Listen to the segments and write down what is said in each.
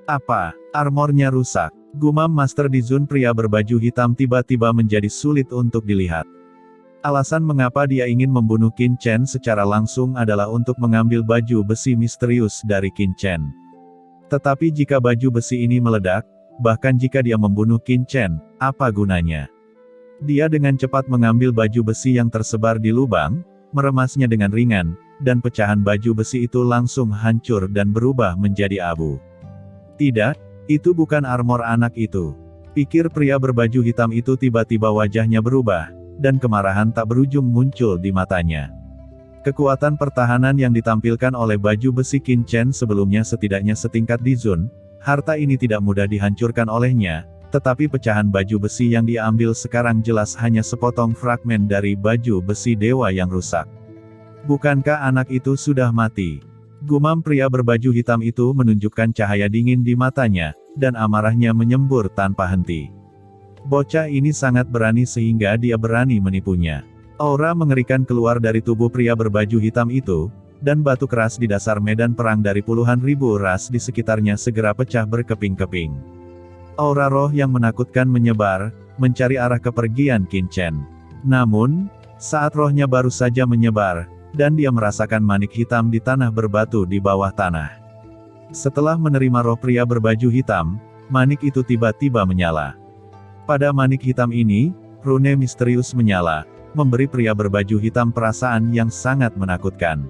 Apa? Armornya rusak. Gumam Master Dizun, pria berbaju hitam tiba-tiba menjadi sulit untuk dilihat. Alasan mengapa dia ingin membunuh Qin Chen secara langsung adalah untuk mengambil baju besi misterius dari Qin Chen. Tetapi jika baju besi ini meledak, bahkan jika dia membunuh Qin Chen, apa gunanya? Dia dengan cepat mengambil baju besi yang tersebar di lubang, meremasnya dengan ringan, dan pecahan baju besi itu langsung hancur dan berubah menjadi abu. Tidak, itu bukan armor anak itu. Pikir pria berbaju hitam itu, tiba-tiba wajahnya berubah, dan kemarahan tak berujung muncul di matanya. Kekuatan pertahanan yang ditampilkan oleh baju besi Qin Chen sebelumnya setidaknya setingkat Dizun, harta ini tidak mudah dihancurkan olehnya, tetapi pecahan baju besi yang dia ambil sekarang jelas hanya sepotong fragmen dari baju besi dewa yang rusak. Bukankah anak itu sudah mati? Gumam pria berbaju hitam itu menunjukkan cahaya dingin di matanya, dan amarahnya menyembur tanpa henti. Bocah ini sangat berani sehingga dia berani menipunya. Aura mengerikan keluar dari tubuh pria berbaju hitam itu, dan batu keras di dasar medan perang dari puluhan ribu ras di sekitarnya segera pecah berkeping-keping. Aura roh yang menakutkan menyebar, mencari arah kepergian Qin Chen. Namun, saat rohnya baru saja menyebar, dan dia merasakan manik hitam di tanah berbatu di bawah tanah. Setelah menerima roh pria berbaju hitam, manik itu tiba-tiba menyala. Pada manik hitam ini, rune misterius menyala, memberi pria berbaju hitam perasaan yang sangat menakutkan.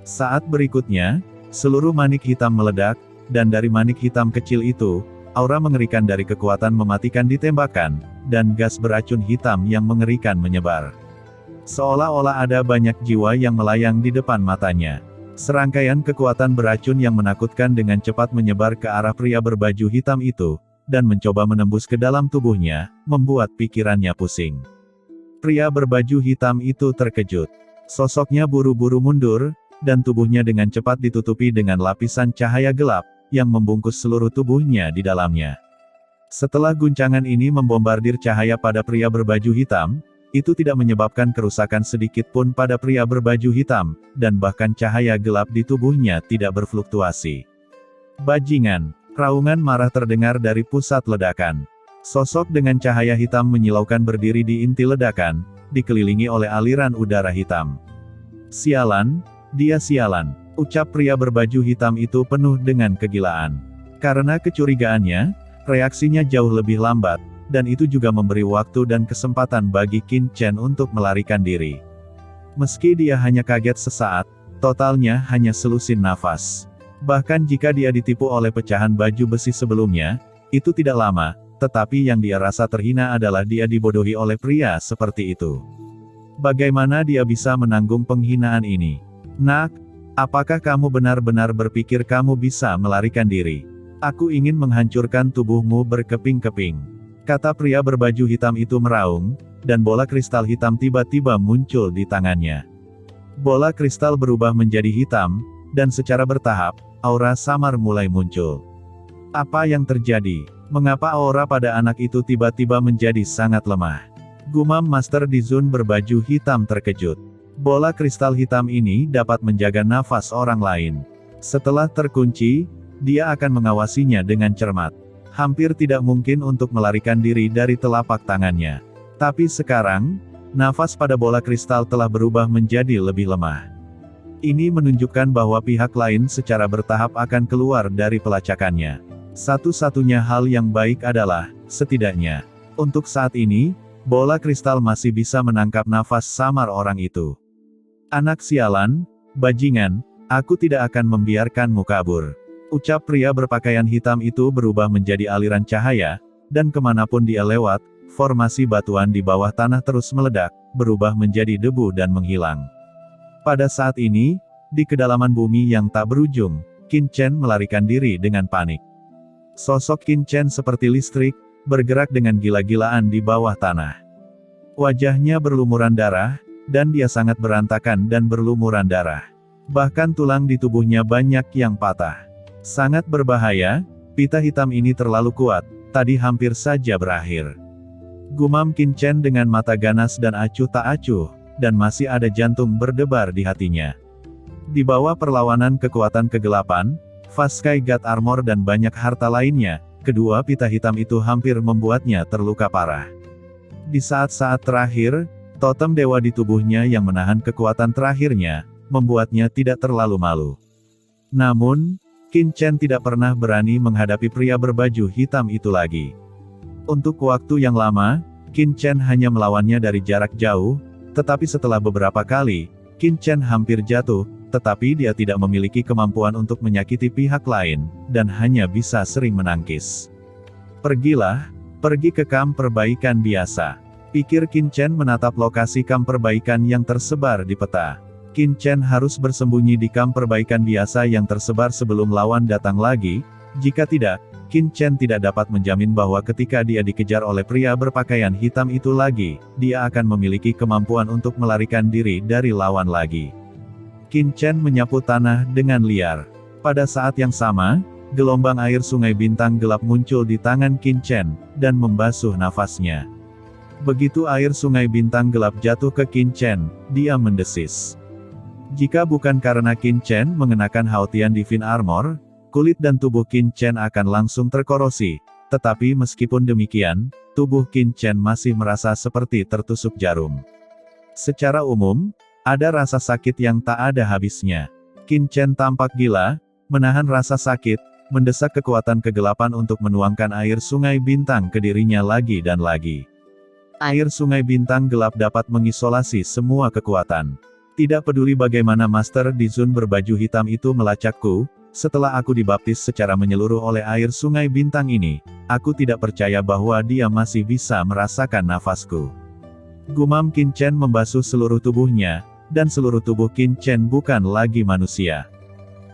Saat berikutnya, seluruh manik hitam meledak, dan dari manik hitam kecil itu, aura mengerikan dari kekuatan mematikan ditembakkan, dan gas beracun hitam yang mengerikan menyebar. Seolah-olah ada banyak jiwa yang melayang di depan matanya. Serangkaian kekuatan beracun yang menakutkan dengan cepat menyebar ke arah pria berbaju hitam itu, dan mencoba menembus ke dalam tubuhnya, membuat pikirannya pusing. Pria berbaju hitam itu terkejut. Sosoknya buru-buru mundur, dan tubuhnya dengan cepat ditutupi dengan lapisan cahaya gelap, yang membungkus seluruh tubuhnya di dalamnya. Setelah guncangan ini membombardir cahaya pada pria berbaju hitam, itu tidak menyebabkan kerusakan sedikit pun pada pria berbaju hitam, dan bahkan cahaya gelap di tubuhnya tidak berfluktuasi. Bajingan! Raungan marah terdengar dari pusat ledakan. Sosok dengan cahaya hitam menyilaukan berdiri di inti ledakan, dikelilingi oleh aliran udara hitam. Sialan, dia sialan, ucap pria berbaju hitam itu penuh dengan kegilaan. Karena kecurigaannya, reaksinya jauh lebih lambat, dan itu juga memberi waktu dan kesempatan bagi Qin Chen untuk melarikan diri. Meski dia hanya kaget sesaat, totalnya hanya selusin nafas. Bahkan jika dia ditipu oleh pecahan baju besi sebelumnya, itu tidak lama, tetapi yang dia rasa terhina adalah dia dibodohi oleh pria seperti itu. Bagaimana dia bisa menanggung penghinaan ini? Nak, apakah kamu benar-benar berpikir kamu bisa melarikan diri? Aku ingin menghancurkan tubuhmu berkeping-keping, kata pria berbaju hitam itu meraung, dan bola kristal hitam tiba-tiba muncul di tangannya. Bola kristal berubah menjadi hitam, dan secara bertahap, aura samar mulai muncul. Apa yang terjadi? Mengapa aura pada anak itu tiba-tiba menjadi sangat lemah? Gumam Master Dizun berbaju hitam terkejut. Bola kristal hitam ini dapat menjaga nafas orang lain. Setelah terkunci, dia akan mengawasinya dengan cermat. Hampir tidak mungkin untuk melarikan diri dari telapak tangannya. Tapi sekarang, nafas pada bola kristal telah berubah menjadi lebih lemah. Ini menunjukkan bahwa pihak lain secara bertahap akan keluar dari pelacakannya. Satu-satunya hal yang baik adalah, setidaknya, untuk saat ini, bola kristal masih bisa menangkap nafas samar orang itu. Anak sialan, bajingan, aku tidak akan membiarkanmu kabur. Ucap pria berpakaian hitam itu berubah menjadi aliran cahaya, dan kemanapun dia lewat, formasi batuan di bawah tanah terus meledak, berubah menjadi debu dan menghilang. Pada saat ini, di kedalaman bumi yang tak berujung, Qin Chen melarikan diri dengan panik. Sosok Qin Chen seperti listrik, bergerak dengan gila-gilaan di bawah tanah. Wajahnya berlumuran darah, dan dia sangat berantakan dan berlumuran darah. Bahkan tulang di tubuhnya banyak yang patah. Sangat berbahaya, pita hitam ini terlalu kuat, tadi hampir saja berakhir. Gumam Qin Chen dengan mata ganas dan acuh tak acuh, dan masih ada jantung berdebar di hatinya. Di bawah perlawanan kekuatan kegelapan, Fast Sky God Armor dan banyak harta lainnya, kedua pita hitam itu hampir membuatnya terluka parah. Di saat-saat terakhir, totem dewa di tubuhnya yang menahan kekuatan terakhirnya, membuatnya tidak terlalu malu. Namun, Qin Chen tidak pernah berani menghadapi pria berbaju hitam itu lagi. Untuk waktu yang lama, Qin Chen hanya melawannya dari jarak jauh, tetapi setelah beberapa kali, Qin Chen hampir jatuh, tetapi dia tidak memiliki kemampuan untuk menyakiti pihak lain, dan hanya bisa sering menangkis. Pergi ke kamp perbaikan biasa. Pikir Qin Chen menatap lokasi kamp perbaikan yang tersebar di peta. Qin Chen harus bersembunyi di kamp perbaikan biasa yang tersebar sebelum lawan datang lagi, jika tidak, Qin Chen tidak dapat menjamin bahwa ketika dia dikejar oleh pria berpakaian hitam itu lagi, dia akan memiliki kemampuan untuk melarikan diri dari lawan lagi. Qin Chen menyapu tanah dengan liar. Pada saat yang sama, gelombang air sungai bintang gelap muncul di tangan Qin Chen, dan membasuh nafasnya. Begitu air sungai bintang gelap jatuh ke Qin Chen, dia mendesis. Jika bukan karena Qin Chen mengenakan Haotian Divine Armor, kulit dan tubuh Qin Chen akan langsung terkorosi, tetapi meskipun demikian, tubuh Qin Chen masih merasa seperti tertusuk jarum. Secara umum, ada rasa sakit yang tak ada habisnya. Qin Chen tampak gila, menahan rasa sakit, mendesak kekuatan kegelapan untuk menuangkan air sungai bintang ke dirinya lagi dan lagi. Air sungai bintang gelap dapat mengisolasi semua kekuatan. Tidak peduli bagaimana Master Dizun berbaju hitam itu melacakku, setelah aku dibaptis secara menyeluruh oleh air sungai bintang ini, aku tidak percaya bahwa dia masih bisa merasakan nafasku. Gumam Qin Chen membasuh seluruh tubuhnya, dan seluruh tubuh Qin Chen bukan lagi manusia.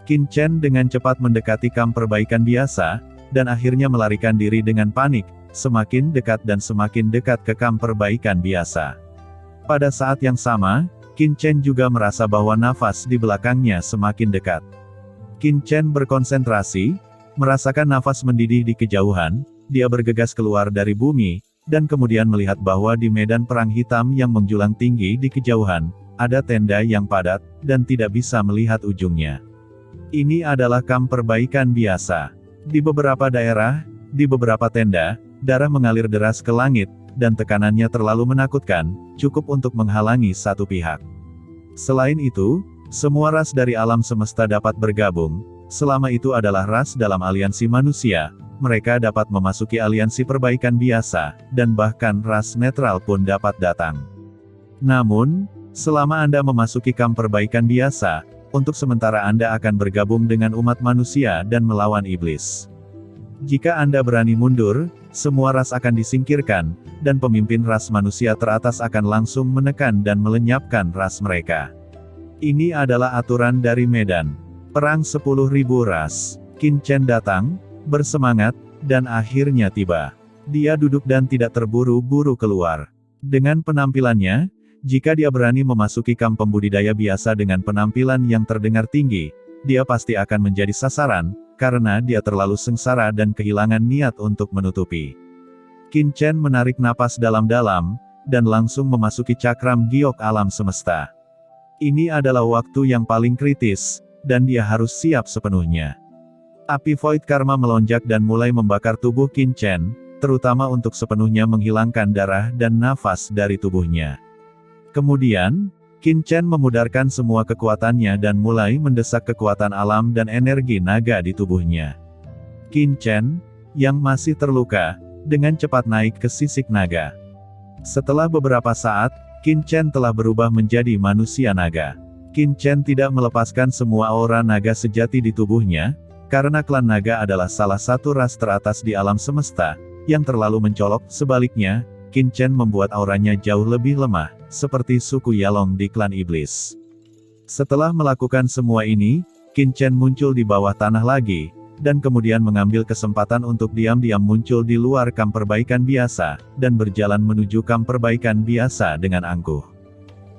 Qin Chen dengan cepat mendekati kamp perbaikan biasa, dan akhirnya melarikan diri dengan panik, semakin dekat dan semakin dekat ke kamp perbaikan biasa. Pada saat yang sama, Qin Chen juga merasa bahwa nafas di belakangnya semakin dekat. Qin Chen berkonsentrasi, merasakan nafas mendidih di kejauhan, dia bergegas keluar dari bumi, dan kemudian melihat bahwa di medan perang hitam yang menjulang tinggi di kejauhan, ada tenda yang padat, dan tidak bisa melihat ujungnya. Ini adalah kamp perbaikan biasa. Di beberapa daerah, di beberapa tenda, darah mengalir deras ke langit, dan tekanannya terlalu menakutkan, cukup untuk menghalangi satu pihak. Selain itu, semua ras dari alam semesta dapat bergabung, selama itu adalah ras dalam aliansi manusia, mereka dapat memasuki aliansi perbaikan biasa, dan bahkan ras netral pun dapat datang. Namun, selama Anda memasuki kamp perbaikan biasa, untuk sementara Anda akan bergabung dengan umat manusia dan melawan iblis. Jika Anda berani mundur, semua ras akan disingkirkan, dan pemimpin ras manusia teratas akan langsung menekan dan melenyapkan ras mereka. Ini adalah aturan dari medan perang 10.000 ras. Qin Chen datang, bersemangat, dan akhirnya tiba. Dia duduk dan tidak terburu-buru keluar. Dengan penampilannya, jika dia berani memasuki kamp pembudidaya biasa dengan penampilan yang terdengar tinggi, dia pasti akan menjadi sasaran, karena dia terlalu sengsara dan kehilangan niat untuk menutupi. Qin Chen menarik napas dalam-dalam, dan langsung memasuki cakram giok alam semesta. Ini adalah waktu yang paling kritis, dan dia harus siap sepenuhnya. Api Void Karma melonjak dan mulai membakar tubuh Qin Chen, terutama untuk sepenuhnya menghilangkan darah dan nafas dari tubuhnya. Kemudian, Qin Chen memudarkan semua kekuatannya dan mulai mendesak kekuatan alam dan energi naga di tubuhnya. Qin Chen, yang masih terluka, dengan cepat naik ke sisik naga. Setelah beberapa saat, Qin Chen telah berubah menjadi manusia naga. Qin Chen tidak melepaskan semua aura naga sejati di tubuhnya, karena klan naga adalah salah satu ras teratas di alam semesta, yang terlalu mencolok. Sebaliknya, Qin Chen membuat auranya jauh lebih lemah, seperti suku Yalong di klan iblis. Setelah melakukan semua ini, Qin Chen muncul di bawah tanah lagi, dan kemudian mengambil kesempatan untuk diam-diam muncul di luar kamp perbaikan biasa, dan berjalan menuju kamp perbaikan biasa dengan angkuh.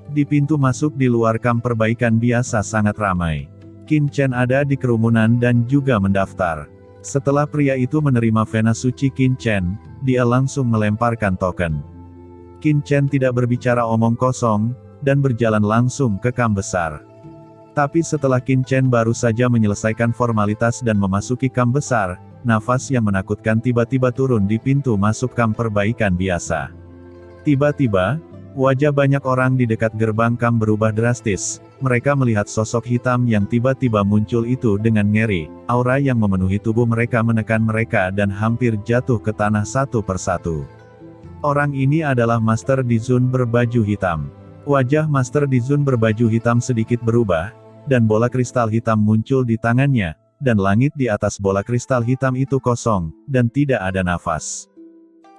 Di pintu masuk di luar kamp perbaikan biasa sangat ramai. Qin Chen ada di kerumunan dan juga mendaftar. Setelah pria itu menerima vena suci Qin Chen, dia langsung melemparkan token. Qin Chen tidak berbicara omong kosong, dan berjalan langsung ke kamp besar. Tapi setelah Qin Chen baru saja menyelesaikan formalitas dan memasuki kamp besar, nafas yang menakutkan tiba-tiba turun di pintu masuk kamp perbaikan biasa. Tiba-tiba, wajah banyak orang di dekat gerbang kamp berubah drastis. Mereka melihat sosok hitam yang tiba-tiba muncul itu dengan ngeri. Aura yang memenuhi tubuh mereka menekan mereka dan hampir jatuh ke tanah satu persatu. Orang ini adalah Master Dizun berbaju hitam. Wajah Master Dizun berbaju hitam sedikit berubah, dan bola kristal hitam muncul di tangannya, dan langit di atas bola kristal hitam itu kosong, dan tidak ada nafas.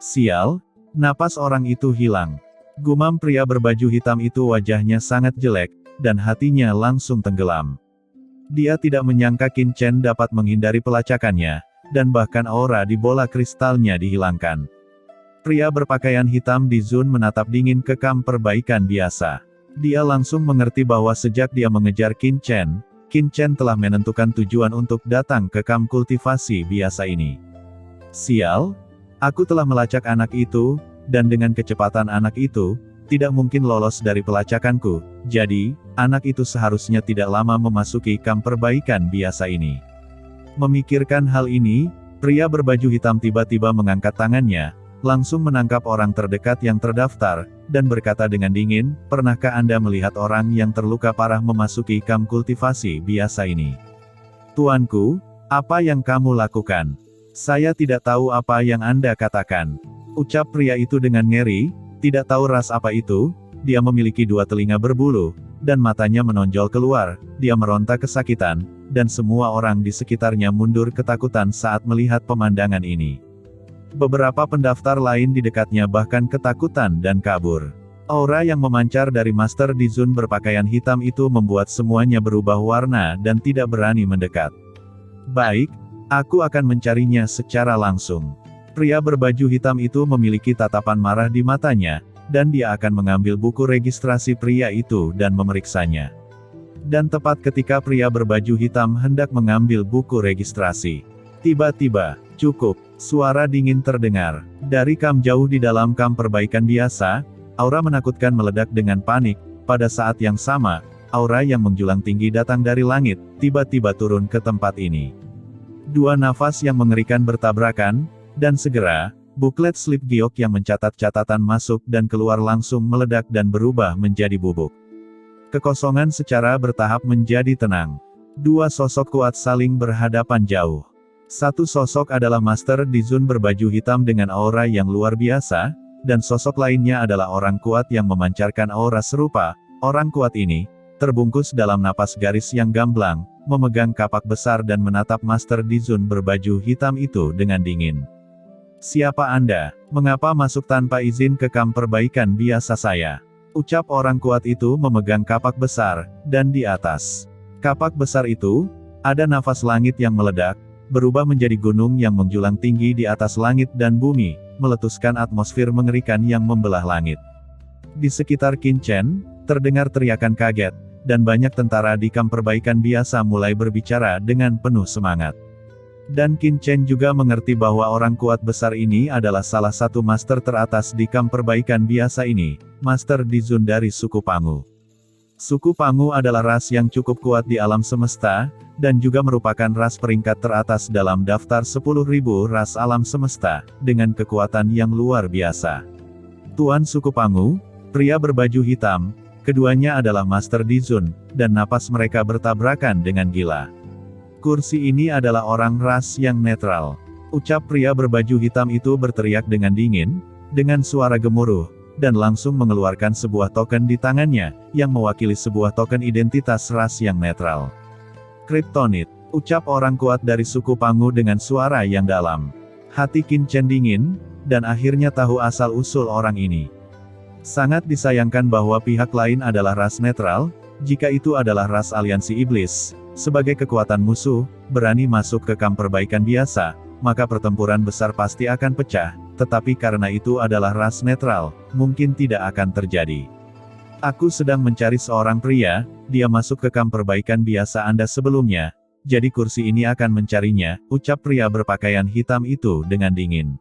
Sial, napas orang itu hilang. Gumam pria berbaju hitam itu wajahnya sangat jelek, dan hatinya langsung tenggelam. Dia tidak menyangka Qin Chen dapat menghindari pelacakannya, dan bahkan aura di bola kristalnya dihilangkan. Pria berpakaian hitam Dizun menatap dingin ke kamp perbaikan biasa. Dia langsung mengerti bahwa sejak dia mengejar Qin Chen telah menentukan tujuan untuk datang ke kamp kultivasi biasa ini. Sial, aku telah melacak anak itu, dan dengan kecepatan anak itu, tidak mungkin lolos dari pelacakanku, jadi, anak itu seharusnya tidak lama memasuki kamp perbaikan biasa ini. Memikirkan hal ini, pria berbaju hitam tiba-tiba mengangkat tangannya, langsung menangkap orang terdekat yang terdaftar, dan berkata dengan dingin, "Pernahkah Anda melihat orang yang terluka parah memasuki kamp kultivasi biasa ini?" "Tuanku, apa yang kamu lakukan?" "Saya tidak tahu apa yang Anda katakan," ucap pria itu dengan ngeri. Tidak tahu ras apa itu, dia memiliki dua telinga berbulu, dan matanya menonjol keluar, dia meronta kesakitan, dan semua orang di sekitarnya mundur ketakutan saat melihat pemandangan ini. Beberapa pendaftar lain di dekatnya bahkan ketakutan dan kabur. Aura yang memancar dari Master Dizun berpakaian hitam itu membuat semuanya berubah warna dan tidak berani mendekat. "Baik, aku akan mencarinya secara langsung." Pria berbaju hitam itu memiliki tatapan marah di matanya, dan dia akan mengambil buku registrasi pria itu dan memeriksanya. Dan tepat ketika pria berbaju hitam hendak mengambil buku registrasi, tiba-tiba, cukup, suara dingin terdengar. Dari kamp jauh di dalam kamp perbaikan biasa, aura menakutkan meledak dengan panik. Pada saat yang sama, aura yang menjulang tinggi datang dari langit, tiba-tiba turun ke tempat ini. Dua nafas yang mengerikan bertabrakan, dan segera, buklet slip giok yang mencatat catatan masuk dan keluar langsung meledak dan berubah menjadi bubuk. Kekosongan secara bertahap menjadi tenang. Dua sosok kuat saling berhadapan jauh. Satu sosok adalah Master Dizun berbaju hitam dengan aura yang luar biasa, dan sosok lainnya adalah orang kuat yang memancarkan aura serupa. Orang kuat ini, terbungkus dalam napas garis yang gamblang, memegang kapak besar dan menatap Master Dizun berbaju hitam itu dengan dingin. "Siapa Anda? Mengapa masuk tanpa izin ke kamp perbaikan biasa saya?" ucap orang kuat itu memegang kapak besar, dan di atas kapak besar itu, ada nafas langit yang meledak, berubah menjadi gunung yang menjulang tinggi di atas langit dan bumi, meletuskan atmosfer mengerikan yang membelah langit. Di sekitar Qin Chen, terdengar teriakan kaget, dan banyak tentara di kamp perbaikan biasa mulai berbicara dengan penuh semangat. Dan Qin Chen juga mengerti bahwa orang kuat besar ini adalah salah satu master teratas di kamp perbaikan biasa ini, Master Dizun dari suku Pangu. Suku Pangu adalah ras yang cukup kuat di alam semesta, dan juga merupakan ras peringkat teratas dalam daftar 10.000 ras alam semesta, dengan kekuatan yang luar biasa. Tuan suku Pangu, pria berbaju hitam, keduanya adalah Master Dizun, dan napas mereka bertabrakan dengan gila. "Kursi ini adalah orang ras yang netral," ucap pria berbaju hitam itu berteriak dengan dingin, dengan suara gemuruh, dan langsung mengeluarkan sebuah token di tangannya, yang mewakili sebuah token identitas ras yang netral. "Kryptonit," ucap orang kuat dari suku Pangu dengan suara yang dalam. Hati Qin Chen dingin, dan akhirnya tahu asal-usul orang ini. Sangat disayangkan bahwa pihak lain adalah ras netral, jika itu adalah ras aliansi iblis. Sebagai kekuatan musuh, berani masuk ke kamp perbaikan biasa, maka pertempuran besar pasti akan pecah, tetapi karena itu adalah ras netral, mungkin tidak akan terjadi. "Aku sedang mencari seorang pria, dia masuk ke kamp perbaikan biasa Anda sebelumnya, jadi kursi ini akan mencarinya," ucap pria berpakaian hitam itu dengan dingin.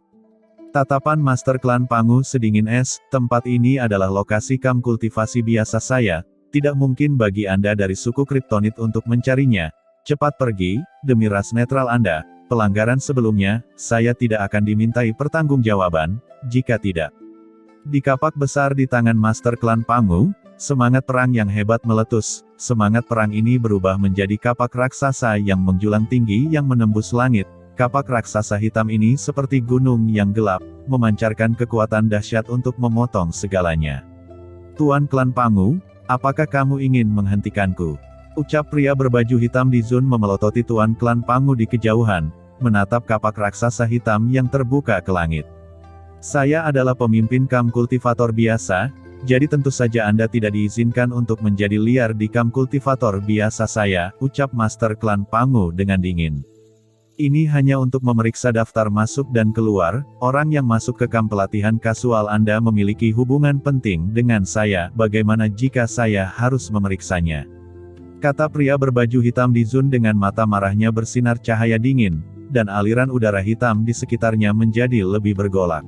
Tatapan Master Klan Pangu sedingin es, "Tempat ini adalah lokasi kamp kultivasi biasa saya, Tidak mungkin bagi Anda dari suku Kryptonit untuk mencarinya. Cepat pergi, demi ras netral Anda. Pelanggaran sebelumnya, saya tidak akan dimintai pertanggungjawaban, jika tidak. Di kapak besar di tangan Master Klan Pangu, semangat perang yang hebat meletus. Semangat perang ini berubah menjadi kapak raksasa yang menjulang tinggi yang menembus langit. Kapak raksasa hitam ini seperti gunung yang gelap, memancarkan kekuatan dahsyat untuk memotong segalanya. Tuan Klan Pangu, apakah kamu ingin menghentikanku? Ucap pria berbaju hitam di Zun memelototi Tuan Klan Pangu di kejauhan, menatap kapak raksasa hitam yang terbuka ke langit. Saya adalah pemimpin kam kultivator biasa, jadi tentu saja Anda tidak diizinkan untuk menjadi liar di kam kultivator biasa saya, ucap Master Klan Pangu dengan dingin. Ini hanya untuk memeriksa daftar masuk dan keluar, orang yang masuk ke kam pelatihan kasual Anda memiliki hubungan penting dengan saya, bagaimana jika saya harus memeriksanya? Kata pria berbaju hitam di Zun dengan mata marahnya bersinar cahaya dingin, dan aliran udara hitam di sekitarnya menjadi lebih bergolak.